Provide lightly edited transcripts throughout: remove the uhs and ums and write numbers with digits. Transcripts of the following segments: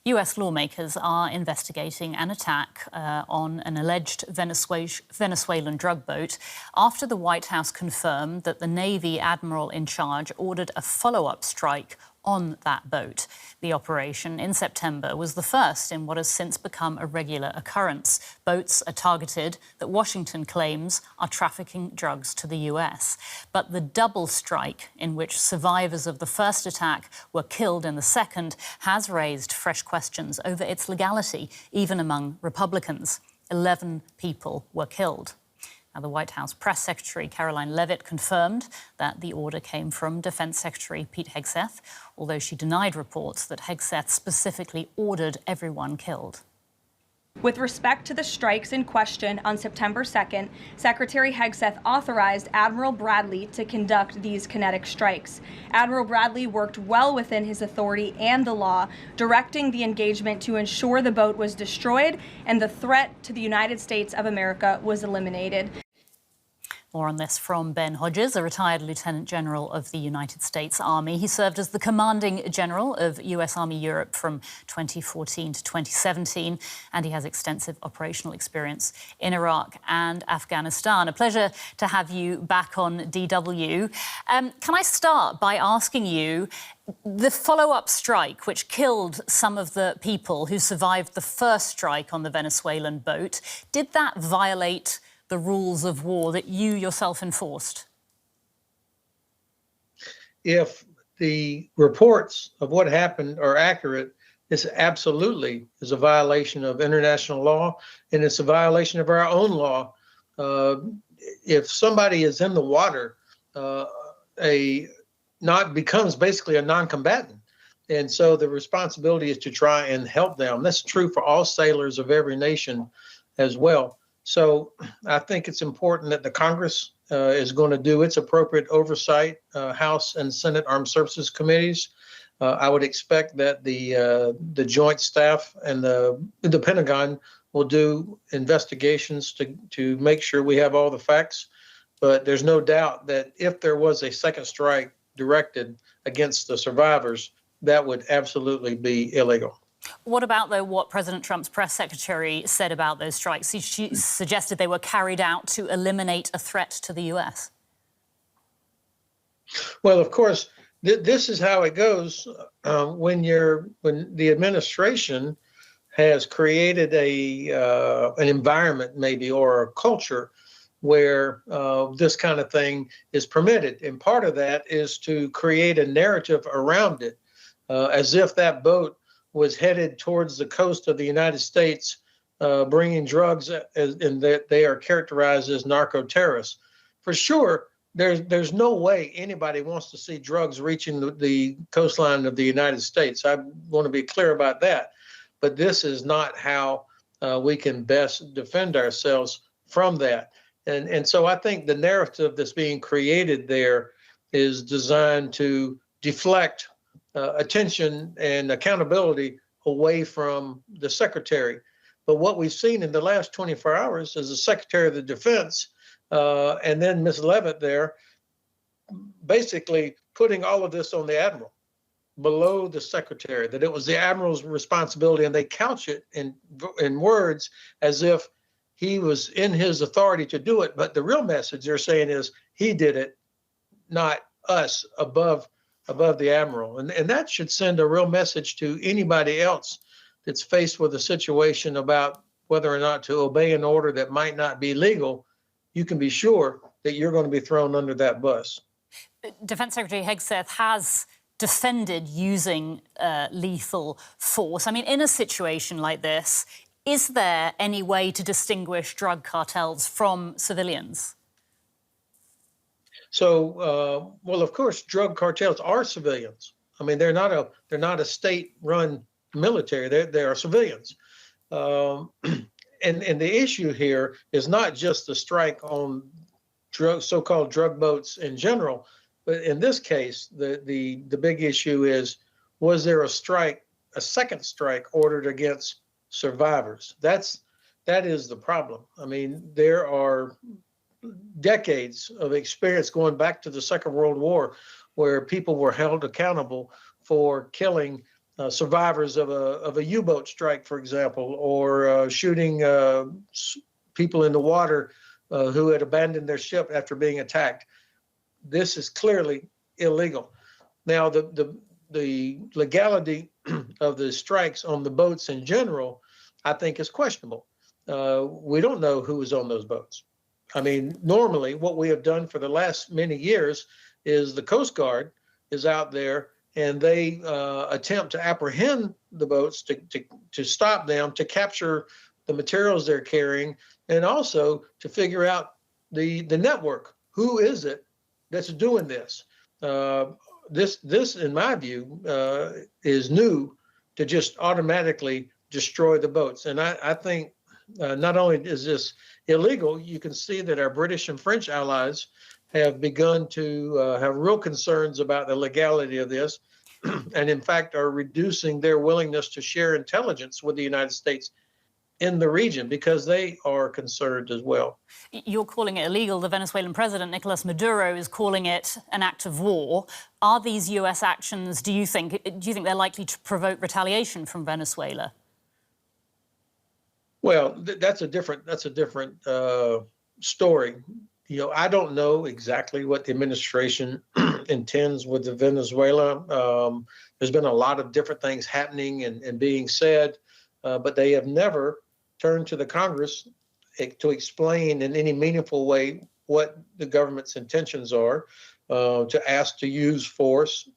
US lawmakers are investigating an attack on an alleged Venezuelan drug boat after the White House confirmed that the Navy admiral in charge ordered a follow-up strike on that boat. The operation in September was the first in what has since become a regular occurrence. Boats are targeted that Washington claims are trafficking drugs to the US. But the double strike, in which survivors of the first attack were killed in the second, has raised fresh questions over its legality, even among Republicans. 11 people were killed. Now, the White House Press Secretary Karoline Leavitt confirmed that the order came from Defense Secretary Pete Hegseth, although she denied reports that Hegseth specifically ordered everyone killed. With respect to the strikes in question on September 2nd, Secretary Hegseth authorized Admiral Bradley to conduct these kinetic strikes. Admiral Bradley worked well within his authority and the law, directing the engagement to ensure the boat was destroyed and the threat to the United States of America was eliminated. More on this from Ben Hodges, a retired Lieutenant General of the United States Army. He served as the Commanding General of US Army Europe from 2014 to 2017, and he has extensive operational experience in Iraq and Afghanistan. A pleasure to have you back on DW. Can I start by asking you, the follow-up strike, which killed some of the people who survived the first strike on the Venezuelan boat, did that violate the rules of war that you yourself enforced? If the reports of what happened are accurate, this absolutely is a violation of international law, and it's a violation of our own law. If somebody is in the water, becomes basically a non-combatant. And so the responsibility is to try and help them. That's true for all sailors of every nation as well. So I think it's important that the Congress is going to do its appropriate oversight, House and Senate Armed Services Committees. I would expect that the Joint Staff and the Pentagon will do investigations to make sure we have all the facts. But there's no doubt that if there was a second strike directed against the survivors, that would absolutely be illegal. What about, though, what President Trump's press secretary said about those strikes? She suggested they were carried out to eliminate a threat to the U.S. Well, of course, this is how it goes when the administration has created an environment, maybe, or a culture where this kind of thing is permitted. And part of that is to create a narrative around it, as if that boat was headed towards the coast of the United States, bringing drugs, and that they are characterized as narco-terrorists. For sure, there's no way anybody wants to see drugs reaching the coastline of the United States. I want to be clear about that. But this is not how we can best defend ourselves from that. And so I think the narrative that's being created there is designed to deflect attention and accountability away from the secretary. But what we've seen in the last 24 hours is the Secretary of the Defense and then Ms. Leavitt there basically putting all of this on the admiral below the secretary, that it was the admiral's responsibility, and they couch it in words as if he was in his authority to do it. But the real message they're saying is he did it, not us, above the admiral. And that should send a real message to anybody else that's faced with a situation about whether or not to obey an order that might not be legal. You can be sure that you're going to be thrown under that bus. Defense Secretary Hegseth has defended using lethal force. I mean, in a situation like this, is there any way to distinguish drug cartels from civilians? So, well, of course, drug cartels are civilians. I mean, they're not a state-run military. They are civilians. And the issue here is not just the strike on so-called drug boats in general, but in this case, the big issue is, was there a second strike ordered against survivors? That is the problem. I mean, there are decades of experience going back to the Second World War where people were held accountable for killing survivors of a U-boat strike, for example, or shooting people in the water who had abandoned their ship after being attacked. This is clearly illegal. Now, the legality of the strikes on the boats in general, I think, is questionable. We don't know who was on those boats. I mean, normally what we have done for the last many years is the Coast Guard is out there and they attempt to apprehend the boats, to stop them, to capture the materials they're carrying, and also to figure out the network. Who is it that's doing this? This, in my view, is new, to just automatically destroy the boats. And I think not only is this illegal, you can see that our British and French allies have begun to have real concerns about the legality of this, and in fact are reducing their willingness to share intelligence with the United States in the region because they are concerned as well. You're calling it illegal. The Venezuelan president, Nicolas Maduro, is calling it an act of war. Are these US actions, do you think they're likely to provoke retaliation from Venezuela? Well, that's a different story. You know, I don't know exactly what the administration intends with the Venezuela. There's been a lot of different things happening and being said, but they have never turned to the Congress to explain in any meaningful way what the government's intentions are, to ask to use force.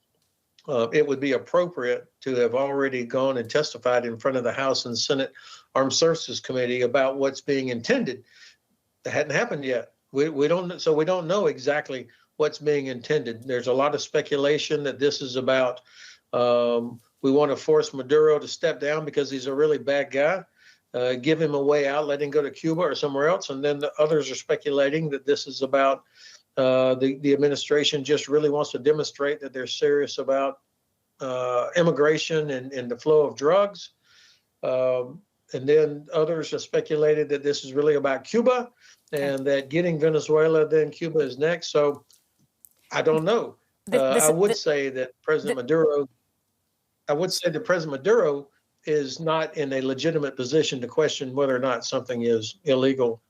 It would be appropriate to have already gone and testified in front of the House and Senate Armed Services Committee about what's being intended. That hadn't happened yet. We don't know exactly what's being intended. There's a lot of speculation that this is about we want to force Maduro to step down because he's a really bad guy, give him a way out, let him go to Cuba or somewhere else. And then the others are speculating that this is about the administration just really wants to demonstrate that they're serious about immigration and the flow of drugs. And then others have speculated that this is really about Cuba and that getting Venezuela, then Cuba is next. So I don't know. I would say that President Maduro is not in a legitimate position to question whether or not something is illegal.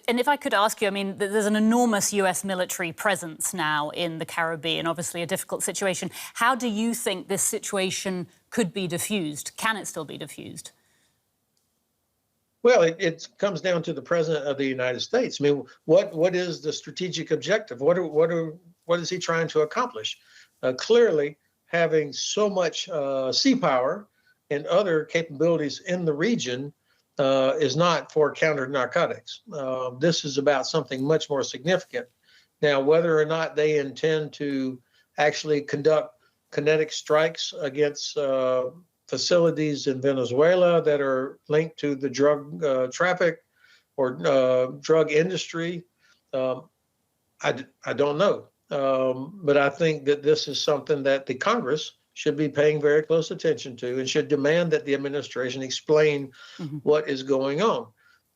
And if I could ask you, I mean, there's an enormous US military presence now in the Caribbean, obviously a difficult situation. How do you think this situation could be diffused? Can it still be diffused? Well, it comes down to the President of the United States. I mean, what is the strategic objective? What is he trying to accomplish? Clearly, having so much sea power and other capabilities in the region is not for counter narcotics. This is about something much more significant. Now, whether or not they intend to actually conduct kinetic strikes against facilities in Venezuela that are linked to the drug traffic or drug industry, I don't know. But I think that this is something that the Congress should be paying very close attention to and should demand that the administration explain what is going on.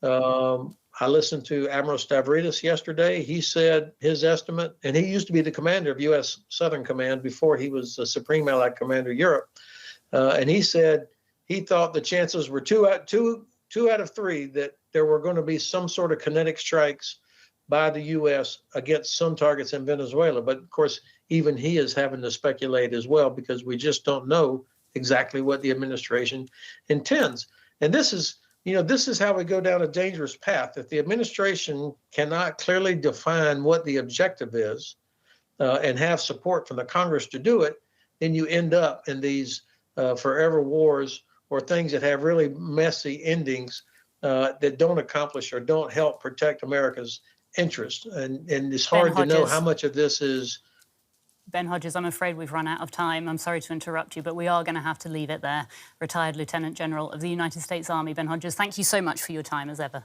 I listened to Admiral Stavridis yesterday. He said his estimate, and he used to be the commander of U.S. Southern Command before he was the Supreme Allied Commander of Europe. And he said he thought the chances were two out of three that there were going to be some sort of kinetic strikes by the U.S. against some targets in Venezuela. But of course, even he is having to speculate as well because we just don't know exactly what the administration intends. And this is how we go down a dangerous path. If the administration cannot clearly define what the objective is and have support from the Congress to do it, then you end up in these forever wars or things that have really messy endings that don't accomplish or don't help protect America's interest. And it's hard to know how much of this is. Ben Hodges, I'm afraid we've run out of time. I'm sorry to interrupt you, but we are going to have to leave it there. Retired Lieutenant General of the United States Army, Ben Hodges, thank you so much for your time as ever.